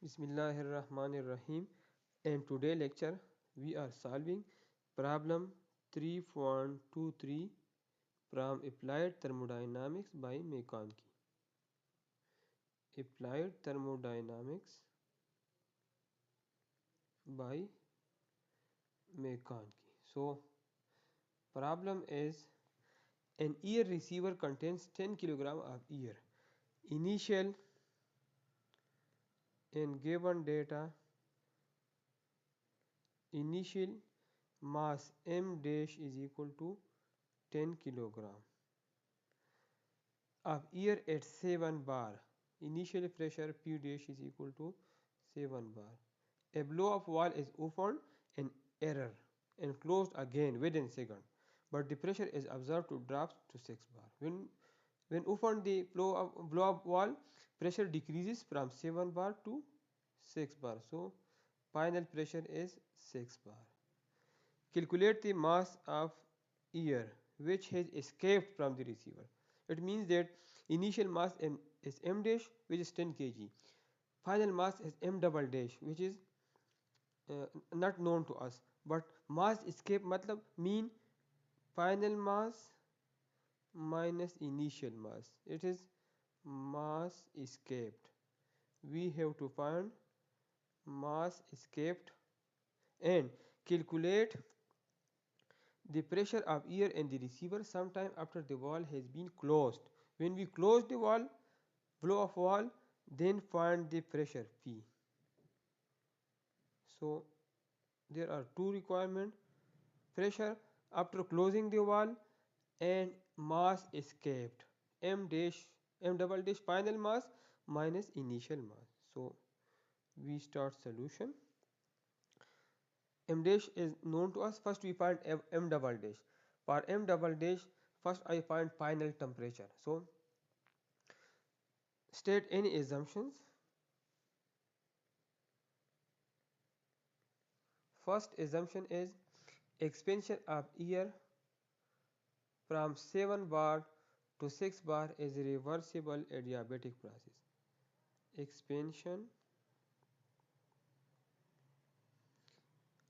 Bismillahirrahmanirrahim. In today's lecture, we are solving problem 3.23 from Applied Thermodynamics by McConkey. Applied Thermodynamics by McConkey. So, problem is an air receiver contains 10 kg of air. Initial and given data, initial mass m dash is equal to 10 kg of air at 7 bar. Initial pressure P dash is equal to 7 bar. A blow up wall is opened in error and closed again within second, but the pressure is observed to drop to 6 bar. When opened the blow up wall, pressure decreases from 7 bar to 6 bar. So final pressure is 6 bar. Calculate the mass of air which has escaped from the receiver. It means that initial mass is m dash, which is 10 kg. Final mass is m double dash, which is not known to us. But mass escape matlab mean final mass minus initial mass. It is mass escaped. We have to find mass escaped and calculate the pressure of air in the receiver sometime after the valve has been closed. When we close the valve, blow off valve, then find the pressure P. So there are two requirements: pressure after closing the valve and mass escaped, m dash, m double dash final mass minus initial mass. So we start solution. M dash is known to us. First we find m double dash. For m double dash, first I find final temperature. So state any assumptions. First assumption is expansion of air from 7 bar to 6 bar is a reversible adiabatic process. Expansion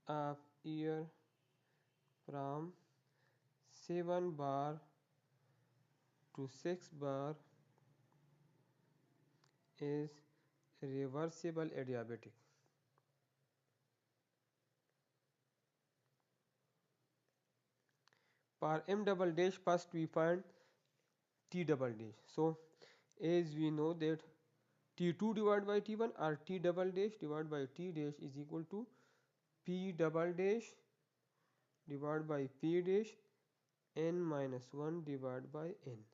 of air from 7 bar to 6 bar is reversible adiabatic. For m double dash, first we find T double dash. So as we know that T2 divided by T1 or T double dash divided by T dash is equal to P double dash divided by P dash n minus 1 divided by n.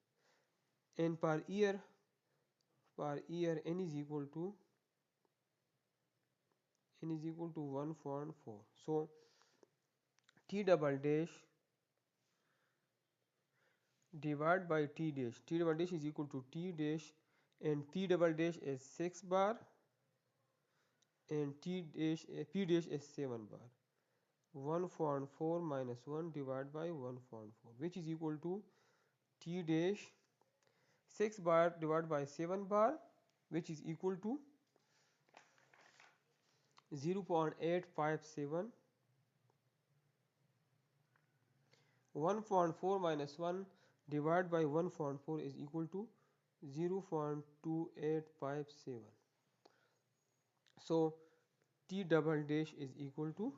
And per year n is equal to 1.4. So T double dash divided by T dash, T double dash is equal to T dash, and T double dash is 6 bar and P dash is 7 bar. 1.4 minus 1 divided by 1.4, which is equal to T dash 6 bar divided by 7 bar, which is equal to 0.857. 1.4 minus 1 divided by 1.4 is equal to 0.2857. So T double dash is equal to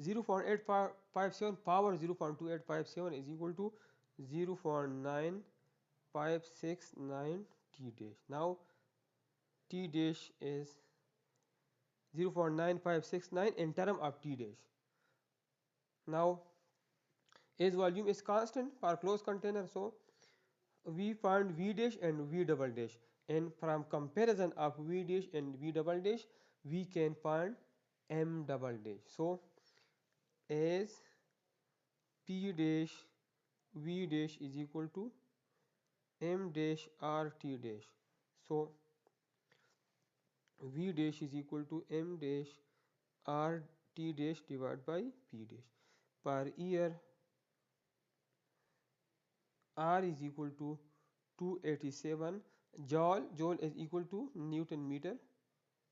0.857 power 0.2857 is equal to 0.9569 T dash. Now T dash is 0.9569 in term of T dash. Now as volume is constant for closed container, so we find V dash and V double dash, and from comparison of V dash and V double dash we can find M double dash. So as P dash V dash is equal to M dash R T dash, so V dash is equal to M dash R T dash divided by P dash. Per year R is equal to 287 joule. Joule is equal to Newton meter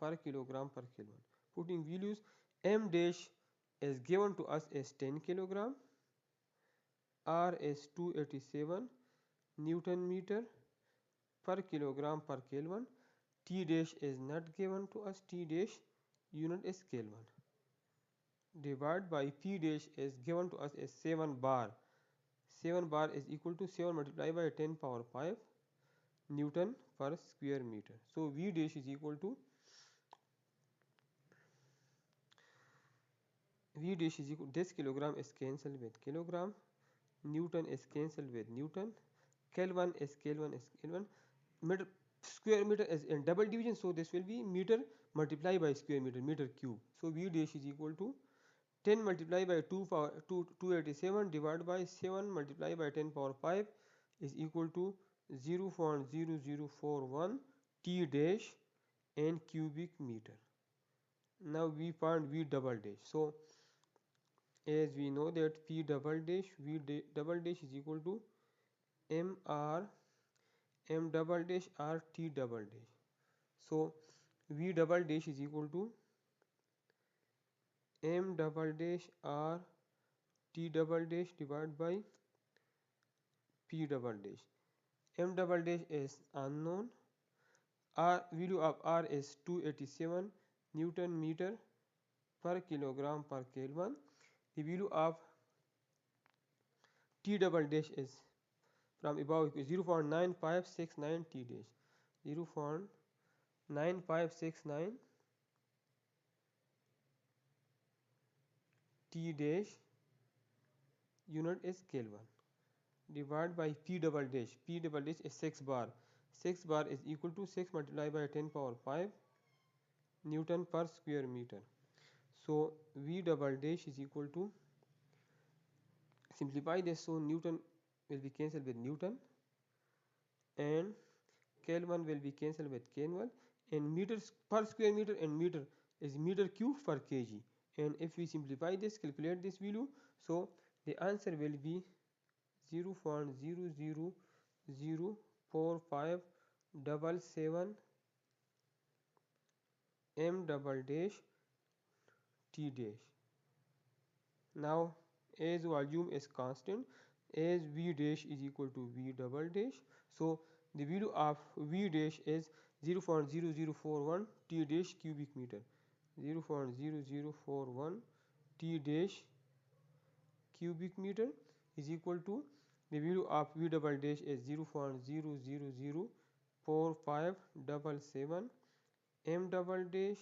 per kilogram per Kelvin. Putting values, m dash is given to us as 10 kilogram, R is 287 Newton meter per kilogram per Kelvin. T dash is not given to us, T dash unit is Kelvin. Divided by P dash is given to us as 7 bar. 7 bar is equal to 7 multiplied by 10 power 5 Newton per square meter. So V dash is equal to this kilogram is cancelled with kilogram, Newton is cancelled with Newton, Kelvin is Kelvin is Kelvin, meter square meter is in double division, so this will be meter multiplied by square meter, meter cube. So V dash is equal to 10 multiplied by 287 divided by 7 multiplied by 10 power 5 is equal to 0.0041 T dash in cubic meter. Now we find V double dash. So as we know that P double dash, double dash is equal to M double dash R T double dash. So V double dash is equal to M double dash R T double dash divided by P double dash. M double dash is unknown. R value of R is 287 Newton meter per kilogram per Kelvin. The value of T double dash is from above 0.9569 T dash. 0.9569 T dash unit is Kelvin divided by P double dash. P double dash is 6 bar. 6 bar is equal to 6 multiplied by 10 power 5 Newton per square meter. So V double dash is equal to, simplify this, so Newton will be cancelled with Newton and Kelvin will be cancelled with Kelvin, and meters per square meter and meter is meter cube per kg, and if we simplify this, calculate this value, so the answer will be 0.0004577 m double dash T dash. Now as volume is constant, as V dash is equal to V double dash, so the value of V dash is 0.0041 T dash cubic meter. 0.0041 T dash cubic meter is equal to, the value of V double dash is 0.0004577 m double dash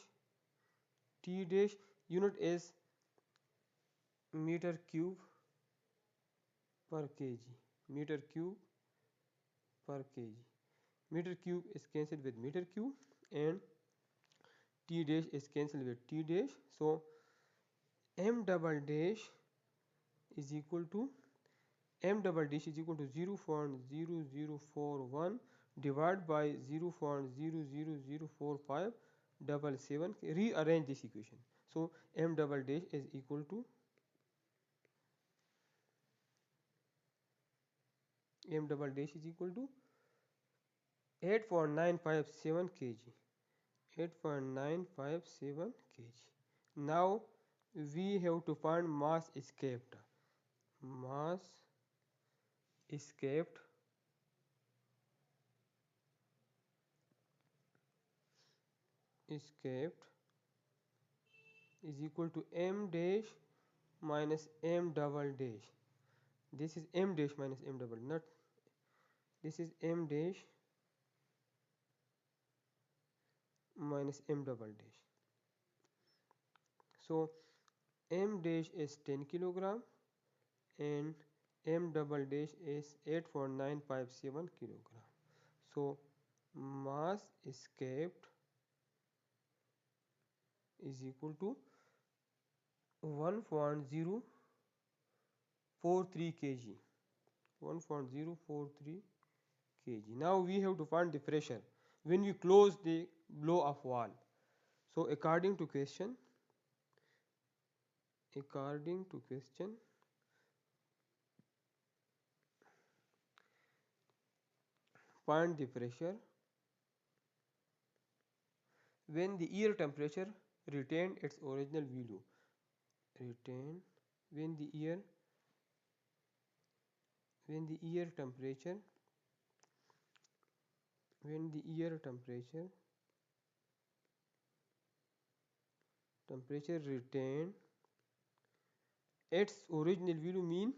T dash, unit is meter cube per kg. Meter cube per kg. Meter cube is cancelled with meter cube and T dash is cancelled with T dash. So m double dash is equal to 0.0041 divided by 0.0004577. Rearrange this equation. So m double dash is equal to 8.957 kg. 8.957 kg. Now we have to find mass escaped. Mass escaped is equal to m dash minus m double dash. This is m dash minus m double, not this is m dash minus m double dash. So m dash is 10 kilogram and m double dash is 8.957 kilogram. So mass escaped is equal to 1.043 kg. 1.043 kg. Now we have to find the pressure when we close the blow of wall. So according to question, find the pressure when the air temperature retained its original value. Retain when the air temperature when the air temperature retained its original value mean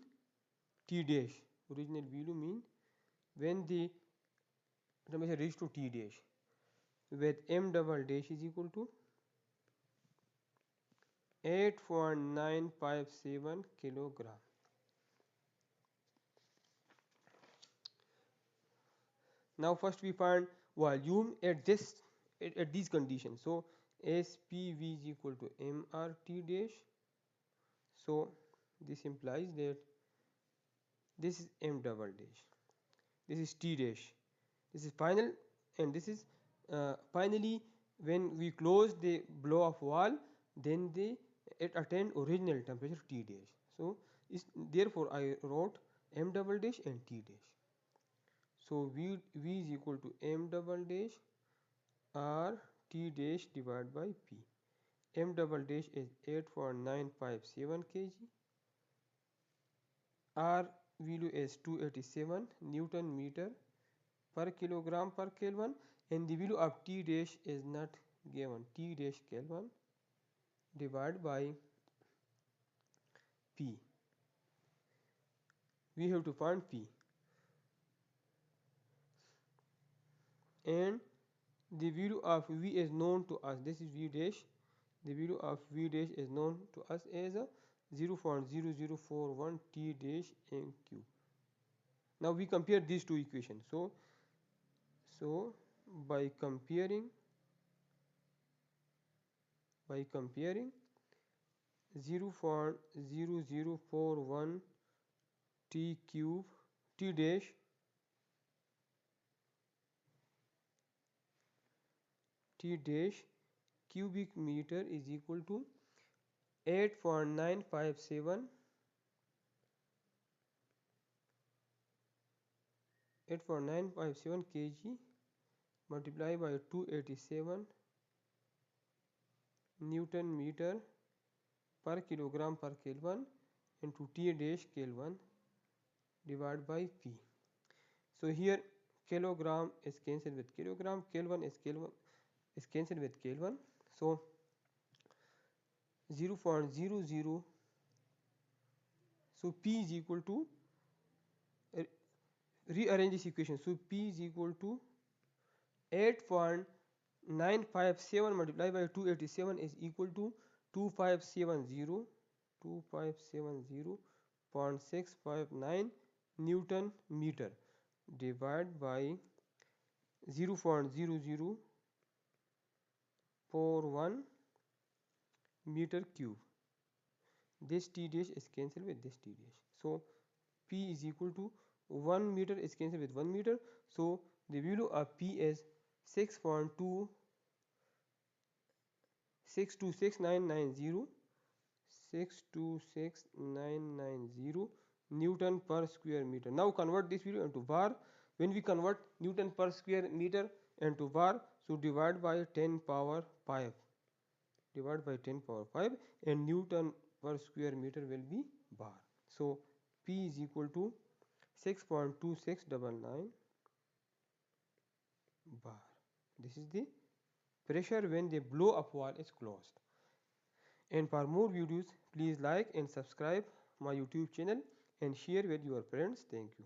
T dash. Original value mean when the temperature reach to T dash, with m double dash is equal to 8.957 kilogram. Now first we find volume at these conditions. So SPV is equal to mRT dash. So this implies that this is m double dash, this is T dash, this is final, and this is finally when we close the blow off wall, then it attained original temperature T dash. So therefore I wrote m double dash and T dash. So v is equal to m double dash r T dash divided by P. M double dash is 8.957 kg. R value is 287 Newton meter per kilogram per Kelvin, and the value of T dash is not given. T dash Kelvin divided by P. We have to find P, and the value of V is known to us. This is V dash. The value of V dash is known to us as 0.0041 T dash m cube. Now we compare these two equations. So by comparing 0.0041 T cube T dash cubic meter is equal to 8.957 kg multiplied by 287 Newton meter per kilogram per Kelvin into T dash Kelvin divided by P. So here kilogram is cancelled with kilogram, Kelvin is cancelled with Kelvin. So 0.00, so P is equal to, rearrange this equation. So P is equal to 8.957 multiplied by 287 is equal to 2570.659 Newton meter divided by 0.0041 meter cube. This T dash is cancelled with this T dash. So P is equal to 1 meter is cancelled with 1 meter. So the value of P is 6.26990 Newton per square meter. Now convert this value into bar. When we convert Newton per square meter into bar, so divide by 10 power 5. Divide by 10 power 5 and Newton per square meter will be bar. So P is equal to 6.2699 bar. This is the pressure when the blow up wall is closed. And for more videos, please like and subscribe my YouTube channel and share with your friends. Thank you.